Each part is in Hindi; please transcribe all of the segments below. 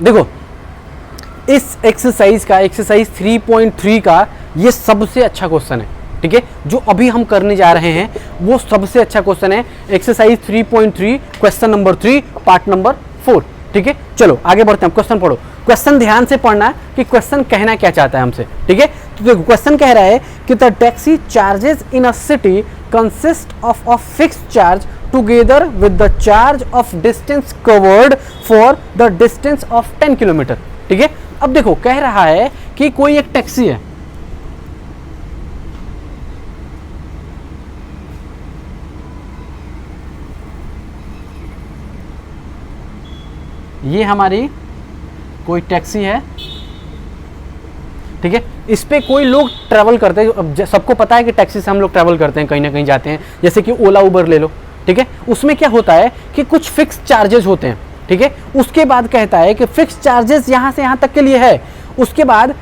देखो इस एक्सरसाइज 3.3 का ये सबसे अच्छा क्वेश्चन है, ठीक है। जो अभी हम करने जा रहे हैं वो सबसे अच्छा क्वेश्चन है, exercise 3.3 question number 3 part number 4, ठीक है। चलो आगे बढ़ते हैं, क्वेश्चन पढ़ो। क्वेश्चन ध्यान से पढ़ना कि क्वेश्चन कहना क्या चाहता है हमसे, ठीक है। तो देखो क्वेश्चन कह रहा है कि the taxi charges in a city consist of a fixed charge together with the charge of distance covered for the distance of 10 kilometre, ठीक है। अब देखो कह रहा है कि कोई एक टैक्सी है, ये हमारी कोई टैक्सी है, ठीक है। इस पे कोई लोग ट्रैवल करते हैं। अब सबको पता है कि टैक्सी से हम लोग ट्रैवल करते हैं, कहीं ना कहीं जाते हैं, जैसे कि ओला उबर ले लो, ठीक है। उसमें क्या होता है कि कुछ फिक्स चार्जेस होते हैं, ठीक है। उसके बाद कहता है कि फिक्स चार्जेस यहाँ से यहाँ तक के लिए है, उसके बाद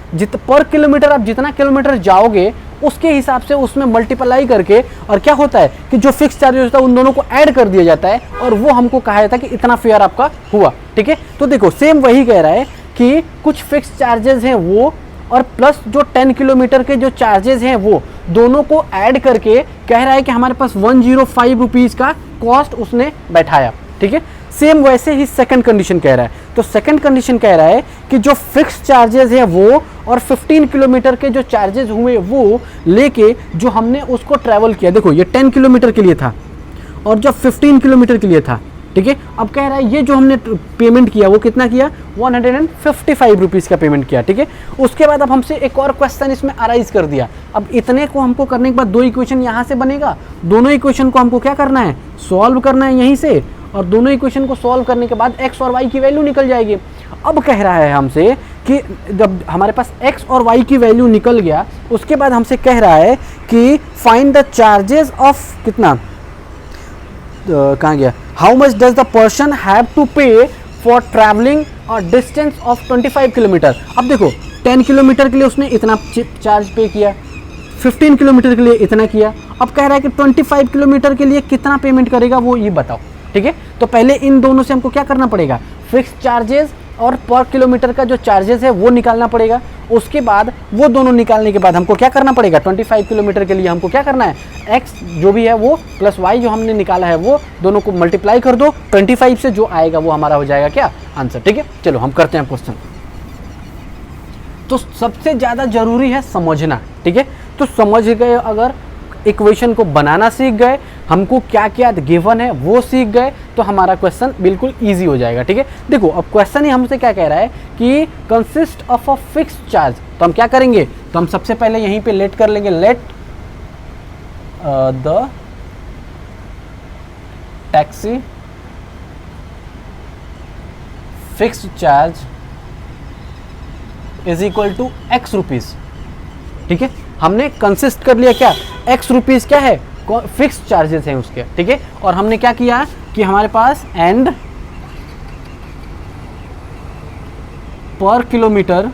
पर किलोमीटर आप जितना किलोमीटर जाओगे उसके हिसाब से उसमें मल्टीप्लाई करके, और क्या होता है कि जो फिक्स चार्जेस होता है उन दोनों को ऐड कर दिया जाता है, और वो हमको कहा जाता है कि इतना फेयर आपका हुआ, ठीक है। तो देखो सेम वही कह रहा है कि कुछ फिक्स चार्जेस हैं वो, और प्लस जो 10 किलोमीटर के जो चार्जेस हैं वो, दोनों को ऐड करके कह रहा है कि हमारे पास 105 रुपीज़ का कॉस्ट उसने बैठाया, ठीक है। सेम वैसे ही सेकंड कंडीशन कह रहा है। तो सेकंड कंडीशन कह रहा है कि जो फिक्स चार्जेस है वो और 15 किलोमीटर के जो चार्जेस हुए वो लेके जो हमने उसको ट्रैवल किया, देखो ये 10 किलोमीटर के लिए था और जब 15 किलोमीटर के लिए था, ठीक है। अब कह रहा है ये जो हमने पेमेंट किया वो कितना किया, 155 रुपीज़ का पेमेंट किया, ठीक है। उसके बाद अब हमसे एक और क्वेश्चन इसमें अराइज कर दिया। अब इतने को हमको करने के बाद दो इक्वेशन यहाँ से बनेगा, दोनों इक्वेशन को हमको क्या करना है, सॉल्व करना है यहीं से, और दोनों इक्वेशन को सॉल्व करने के बाद x और y की वैल्यू निकल जाएगी। अब कह रहा है हमसे कि जब हमारे पास x और y की वैल्यू निकल गया, उसके बाद हमसे कह रहा है कि फाइंड द चार्जेस ऑफ कितना, कहाँ गया, how much does the person have to pay for travelling और डिस्टेंस ऑफ 25 किलोमीटर। अब देखो 10 किलोमीटर के लिए उसने इतना चार्ज पे किया, 15 किलोमीटर के लिए इतना किया, अब कह रहा है कि 25 किलोमीटर के लिए कितना पेमेंट करेगा वो ये बताओ, ठीक है। तो पहले इन दोनों से हमको क्या करना पड़ेगा, फिक्स चार्जेस और पर किलोमीटर का जो चार्जेस है वो निकालना पड़ेगा। उसके बाद वो दोनों निकालने के बाद हमको क्या करना पड़ेगा, 25 किलोमीटर के लिए हमको क्या करना है, x जो भी है वो प्लस y जो हमने निकाला है वो दोनों को मल्टीप्लाई कर दो, 25 से जो आएगा वो हमारा हो जाएगा क्या, आंसर, ठीक है। चलो हम करते हैं क्वेश्चन। तो सबसे ज़्यादा जरूरी है समझना, ठीक है। तो समझ गए, अगर इक्वेशन को बनाना सीख गए, हमको क्या क्या गिवन है वो सीख गए, तो हमारा क्वेश्चन बिल्कुल इजी हो जाएगा, ठीक है। देखो अब क्वेश्चन ही हमसे क्या कह रहा है कि consist of a fixed charge, तो हम क्या करेंगे, तो हम सबसे पहले यहीं पे लेट कर लेंगे, let the taxi fixed charge is equal to x rupees, ठीक है। हमने कंसिस्ट कर लिया क्या, x रुपीज क्या है, फिक्स चार्जेस हैं उसके, ठीक है। और हमने क्या किया कि हमारे पास एंड पर किलोमीटर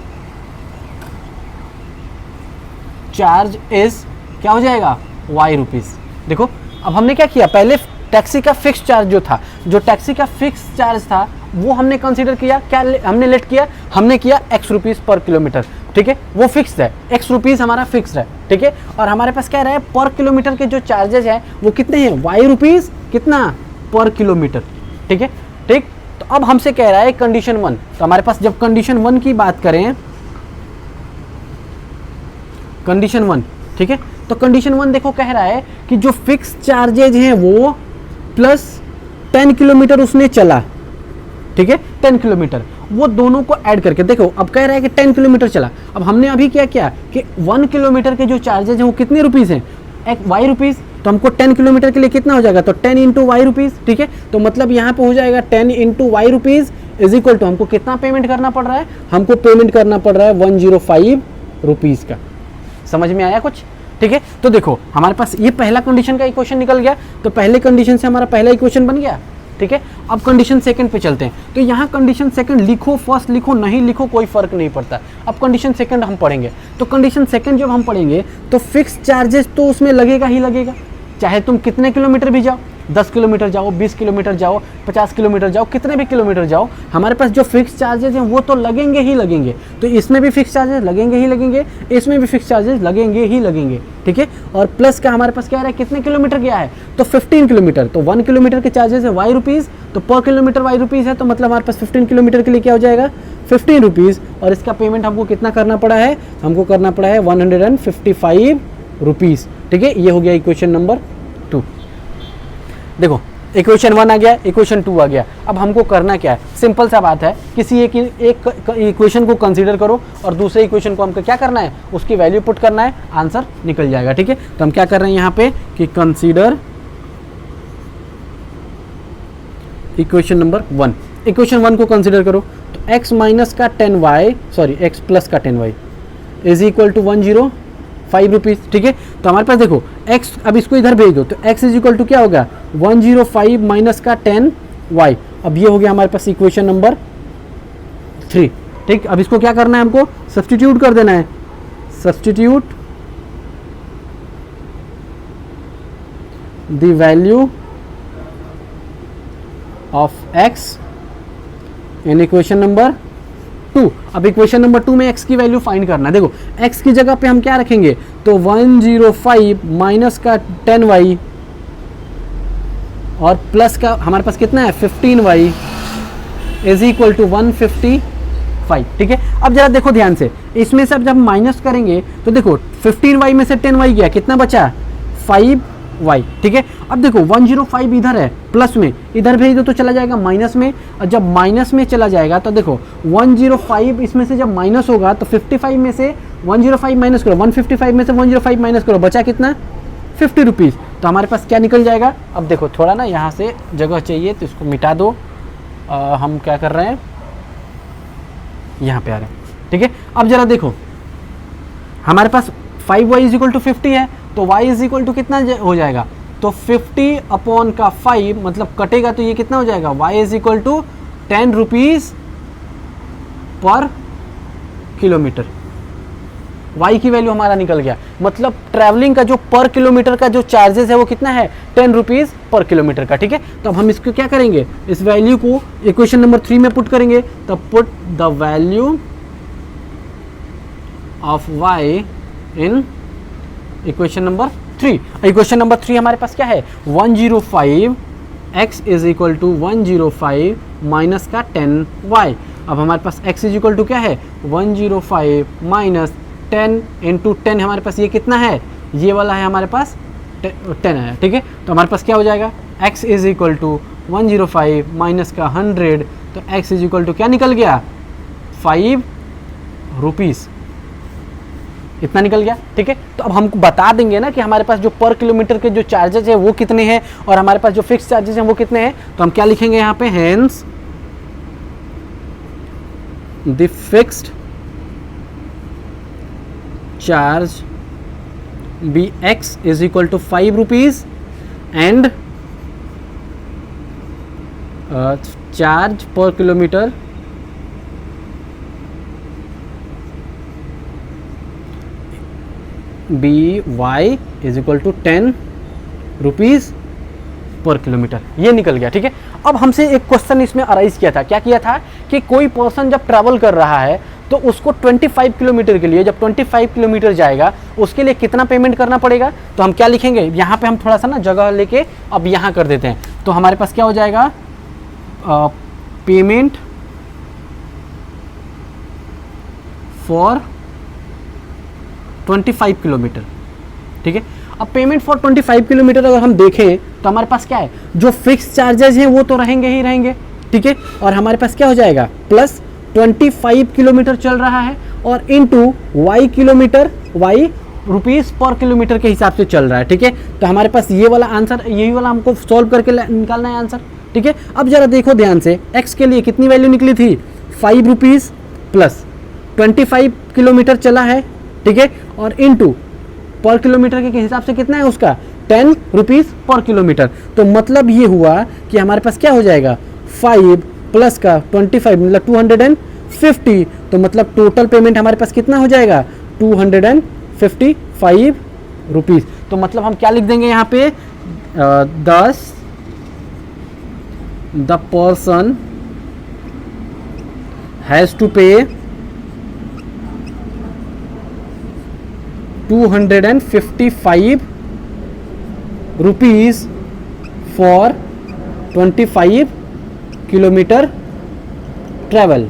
चार्ज इज क्या हो जाएगा, y रुपीज। देखो अब हमने क्या किया, पहले टैक्सी का फिक्स चार्ज जो था, जो टैक्सी का फिक्स चार्ज था वो हमने कंसीडर किया, क्या हमने लेट किया, हमने किया x रुपीज पर किलोमीटर, ठीक है। वो फिक्स है, x रुपीज हमारा फिक्स है, ठीक है। और हमारे पास क्या रहा है, पर किलोमीटर के जो चार्जेस हैं वो कितने हैं, y रुपीज कितना पर किलोमीटर, ठीक है, ठीक। तो अब हमसे कह रहा है कंडीशन 1, तो हमारे पास जब कंडीशन 1 की बात करें, कंडीशन 1, ठीक है। तो कंडीशन 1 देखो कह रहा है कि जो फिक्स चार्जेज हैं वो प्लस 10 किलोमीटर उसने चला, ठीक है, 10 किलोमीटर, वो दोनों को ऐड करके देखो। अब कह रहा है कि 10 किलोमीटर चला, अब हमने अभी क्या किया कि 1 किलोमीटर के जो चार्जेज हैं वो कितने रुपीस हैं, एक y रुपीस, तो हमको 10 किलोमीटर के लिए कितना हो जाएगा, तो 10 इंटू वाई रुपीज़, ठीक है। तो मतलब यहाँ पे हो जाएगा 10 into y rupees is equal to हमको कितना पेमेंट करना पड़ रहा है, हमको पेमेंट करना पड़ रहा है 105 रुपीज़ का। समझ में आया कुछ, ठीक है। तो देखो हमारे पास ये पहला कंडीशन का इक्वेशन निकल गया, तो पहले कंडीशन से हमारा पहला इक्वेशन बन गया, ठीक है। अब कंडीशन सेकंड पे चलते हैं, तो यहाँ कंडीशन सेकंड लिखो, फर्स्ट लिखो, नहीं लिखो, कोई फर्क नहीं पड़ता। अब कंडीशन सेकंड हम पढ़ेंगे, तो कंडीशन सेकंड जब हम पढ़ेंगे तो फिक्स चार्जेस तो उसमें लगेगा ही लगेगा, चाहे तुम कितने किलोमीटर भी जाओ, 10 किलोमीटर जाओ, 20 किलोमीटर जाओ, 50 किलोमीटर जाओ, कितने भी किलोमीटर जाओ, हमारे पास जो फिक्स चार्जेस हैं वो तो लगेंगे ही लगेंगे। तो इसमें भी फिक्स चार्जेस लगेंगे ही लगेंगे, इसमें भी फिक्स चार्जेस लगेंगे ही लगेंगे, ठीक है। और प्लस का हमारे पास क्या है, कितने किलोमीटर गया है, तो 15 किलोमीटर, तो 1 किलोमीटर के चार्जेस है वाई रुपीज़, तो पर किलोमीटर वाई रुपीज़ है, तो मतलब हमारे पास 15 किलोमीटर के लिए क्या हो जाएगा 15 रुपीज़। और इसका पेमेंट हमको कितना करना पड़ा है, हमको करना पड़ा है 155 रुपीज़, ठीक है। ये हो गया इक्वेशन नंबर 2। देखो इक्वेशन 1 आ गया, इक्वेशन 2 आ गया। अब हमको करना क्या है, सिंपल सा बात है, किसी एक इक्वेशन को कंसीडर करो और दूसरे इक्वेशन को हमको क्या करना है, उसकी वैल्यू पुट करना है, आंसर निकल जाएगा, ठीक है। तो हम क्या कर रहे हैं यहाँ पे कि कंसीडर इक्वेशन नंबर 1। इक्वेशन 1 को कंसीडर करो, तो x माइनस का 10y, सॉरी x प्लस का 10y is equal to 105 rupees, ठीक है। तो हमारे पास देखो x, अब इसको इधर भेज दो, तो x इज इक्वल टू क्या होगा 105 माइनस का 10y। अब ये हो गया हमारे पास इक्वेशन नंबर 3, ठीक। अब इसको क्या करना है, हमको सब्स्टिट्यूट कर देना है, substitute the value of x in equation number 2। अब इक्वेशन नंबर 2 में x की वैल्यू फाइंड करना है। देखो x की जगह पे हम क्या रखेंगे, तो 105 माइनस का 10y और प्लस का हमारे पास कितना है 15y इज इक्वल टू 155, ठीक है। अब जरा देखो ध्यान से, इसमें से अब जब माइनस करेंगे तो देखो 15y में से 10y गया, कितना बचा 5y, ठीक है। अब देखो 105 इधर है प्लस में, इधर भेज दो तो चला जाएगा माइनस में, और जब माइनस में चला जाएगा तो देखो 105 इसमें से जब माइनस होगा तो 55 में से 105 माइनस करो, 155 में से 105 माइनस करो, बचा कितना 50 रुपीज़। तो हमारे पास क्या निकल जाएगा, अब देखो थोड़ा ना यहाँ से जगह चाहिए तो इसको मिटा दो, हम क्या कर रहे हैं यहाँ पे आ रहे हैं, ठीक है। अब जरा देखो हमारे पास 5y इज इक्वल टू 50 है, तो y इज इक्वल टू कितना हो जाएगा, तो 50 अपॉन का 5 मतलब कटेगा तो ये कितना हो जाएगा, y is equal to 10 rupees per kilometre. y की वैल्यू हमारा निकल गया, मतलब ट्रैवलिंग का जो पर किलोमीटर का जो चार्जेस है वो कितना है 10 रुपीज़ पर किलोमीटर का, ठीक है। तो अब हम इसको क्या करेंगे, इस वैल्यू को इक्वेशन नंबर 3 में पुट करेंगे, तब put the value of y in equation number 3। Equation number 3 हमारे पास क्या है 105, x is equal to 105 minus का 10y। अब हमारे पास x इज इक्वल टू क्या है 105 माइनस 10 इंटू 10, हमारे पास ये कितना है, ये वाला है हमारे पास 10 है, ठीक है। तो हमारे पास क्या हो जाएगा, x is equal to 105 minus का 100, तो x इज इक्वल टू क्या निकल गया 5 रुपीज़, इतना निकल गया, ठीक है। तो अब हमको बता देंगे ना कि हमारे पास जो पर किलोमीटर के जो चार्जेस है वो कितने हैं और हमारे पास जो फिक्स चार्जेस हैं वो कितने हैं। तो हम क्या लिखेंगे यहाँ पे, hence the fixed charge b x is equal to 5 rupees and charge per kilometre b y is equal to 10 rupees per kilometre, ये निकल गया, ठीक है। अब हमसे एक क्वेश्चन इसमें अराइज किया था, क्या किया था कि कोई पर्सन जब ट्रैवल कर रहा है तो उसको 25 किलोमीटर के लिए, जब 25 किलोमीटर जाएगा उसके लिए कितना पेमेंट करना पड़ेगा। तो हम क्या लिखेंगे, यहाँ पे हम थोड़ा सा ना जगह लेके अब यहाँ कर देते हैं, तो हमारे पास क्या हो जाएगा पेमेंट फॉर 25 किलोमीटर, ठीक है। अब पेमेंट फॉर 25 किलोमीटर अगर हम देखें तो हमारे पास क्या है, जो फिक्स चार्जेस हैं वो तो रहेंगे ही रहेंगे, ठीक है। और हमारे पास क्या हो जाएगा प्लस 25 किलोमीटर चल रहा है और into y kilometre, y rupees per kilometre के हिसाब से चल रहा है, ठीक है। तो हमारे पास ये वाला आंसर, यही वाला हमको सॉल्व करके निकालना है आंसर, ठीक है। अब जरा देखो ध्यान से, x के लिए कितनी वैल्यू निकली थी 5 रुपीज़ प्लस 25 किलोमीटर चला है, ठीक है, और इनटू पर किलोमीटर के हिसाब से कितना है उसका 10 रुपीज़ पर किलोमीटर। तो मतलब ये हुआ कि हमारे पास क्या हो जाएगा 5 प्लस का 25 मतलब 250, तो मतलब टोटल पेमेंट हमारे पास कितना हो जाएगा 255 रुपीज़। तो मतलब हम क्या लिख देंगे यहाँ पे 10 द पर्सन हैज टू पे 255 रुपीज फॉर 25 किलोमीटर ट्रेवल।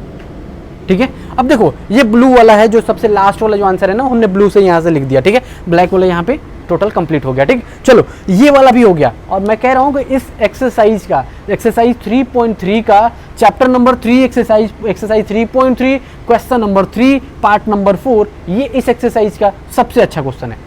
ठीक है, अब देखो ये ब्लू वाला है, जो सबसे लास्ट वाला जो आंसर है ना, हमने ब्लू से यहां से लिख दिया। ठीक है, ब्लैक वाला यहाँ पे टोटल कंप्लीट हो गया। ठीक, चलो ये वाला भी हो गया। और मैं कह रहा हूँ कि इस एक्सरसाइज का, एक्सरसाइज 3.3 का chapter number 3, exercise 3.3 question number 3 part number 4, ये इस एक्सरसाइज का सबसे अच्छा क्वेश्चन है।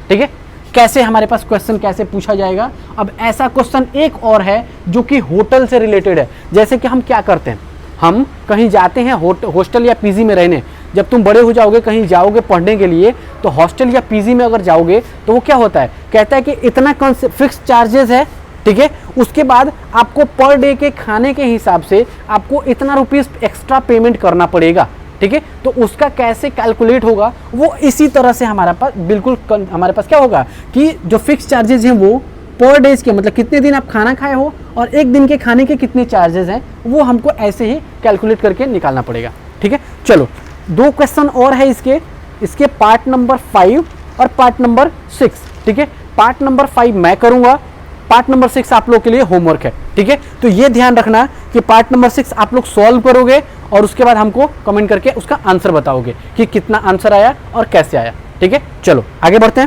ठीक है, कैसे हमारे पास क्वेश्चन कैसे पूछा जाएगा। अब ऐसा क्वेश्चन एक और है जो कि होटल से रिलेटेड है। जैसे कि हम क्या करते हैं, हम कहीं जाते हैं हॉस्टल या पीजी में रहने। जब तुम बड़े हो जाओगे, कहीं जाओगे पढ़ने के लिए, तो हॉस्टल या पीजी में अगर जाओगे तो वो क्या होता है, कहता है कि इतना फिक्स चार्जेस है। ठीक है, उसके बाद आपको पर डे के खाने के हिसाब से आपको इतना रुपीस एक्स्ट्रा पेमेंट करना पड़ेगा। ठीक है, तो उसका कैसे कैलकुलेट होगा, वो इसी तरह से हमारे पास बिल्कुल हमारे पास क्या होगा कि जो फिक्स चार्जेस हैं वो पर डेज के, मतलब कितने दिन आप खाना खाए हो और एक दिन के खाने के कितने चार्जेस हैं, वो हमको ऐसे ही कैलकुलेट करके निकालना पड़ेगा। ठीक है, चलो 2 क्वेश्चन और है इसके पार्ट नंबर 5 और पार्ट नंबर 6। ठीक है, पार्ट नंबर 5 मैं करूंगा, पार्ट नंबर 6 आप लोग के लिए होमवर्क है। ठीक है, तो ये ध्यान रखना कि पार्ट नंबर 6 आप लोग सॉल्व करोगे और उसके बाद हमको कमेंट करके उसका आंसर बताओगे कि कितना आंसर आया और कैसे आया। ठीक है, चलो आगे बढ़ते हैं।